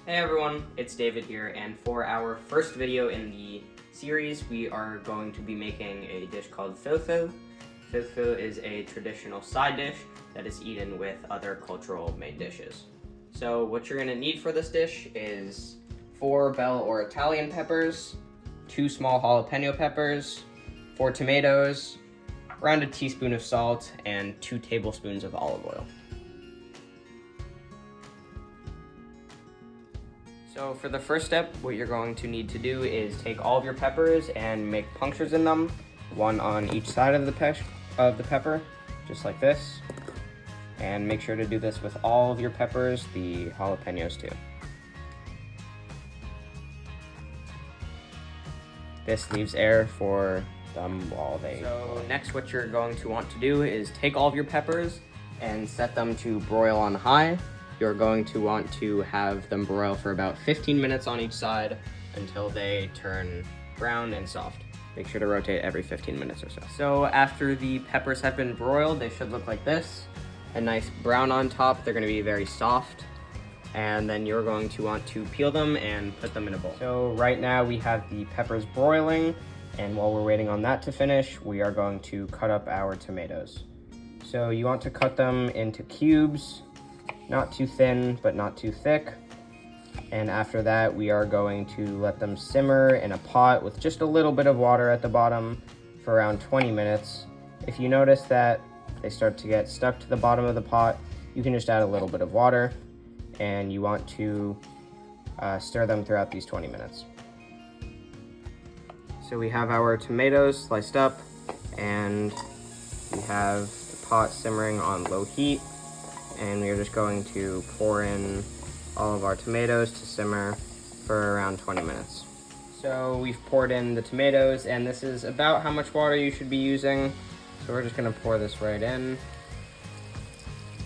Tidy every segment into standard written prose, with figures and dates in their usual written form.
Hey everyone, it's David here, and for our first video in the series, we are going to be making a dish called Felfel. Felfel is a traditional side dish that is eaten with other cultural main dishes. So what you're going to need for this dish is 4 bell or Italian peppers, 2 small jalapeno peppers, 4 tomatoes, around a teaspoon of salt, and 2 tablespoons of olive oil. So for the first step, what you're going to need to do is take all of your peppers and make punctures in them, one on each side of the pepper, just like this. And make sure to do this with all of your peppers, the jalapenos too. This leaves air for them while they... So next what you're going to want to do is take all of your peppers and set them to broil on high. You're going to want to have them broil for about 15 minutes on each side until they turn brown and soft. Make sure to rotate every 15 minutes or so. So after the peppers have been broiled, they should look like this. A nice brown on top. They're going to be very soft. And then you're going to want to peel them and put them in a bowl. So right now we have the peppers broiling, and while we're waiting on that to finish, we are going to cut up our tomatoes. So you want to cut them into cubes. Not too thin, but not too thick. And after that, we are going to let them simmer in a pot with just a little bit of water at the bottom for around 20 minutes. If you notice that they start to get stuck to the bottom of the pot, you can just add a little bit of water, and you want to stir them throughout these 20 minutes. So we have our tomatoes sliced up, and we have the pot simmering on low heat. And we are just going to pour in all of our tomatoes to simmer for around 20 minutes. So we've poured in the tomatoes, and this is about how much water you should be using. So we're just going to pour this right in.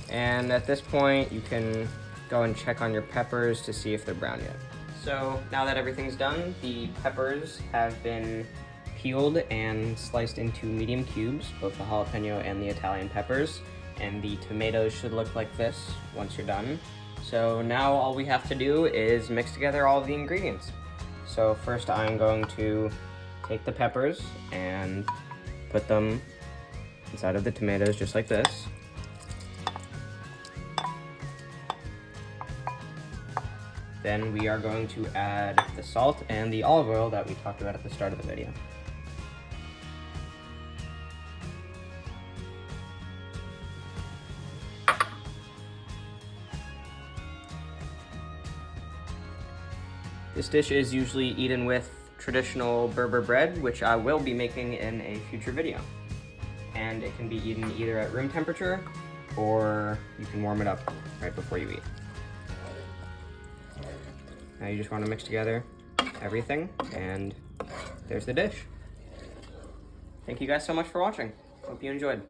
And at this point, you can go and check on your peppers to see if they're brown yet. So now that everything's done, the peppers have been peeled and sliced into medium cubes, both the jalapeno and the Italian peppers. And the tomatoes should look like this once you're done. So now all we have to do is mix together all of the ingredients. So first I'm going to take the peppers and put them inside of the tomatoes just like this. Then we are going to add the salt and the olive oil that we talked about at the start of the video. This dish is usually eaten with traditional Berber bread, which I will be making in a future video. And it can be eaten either at room temperature, or you can warm it up right before you eat. Now you just want to mix together everything, and there's the dish. Thank you guys so much for watching. Hope you enjoyed.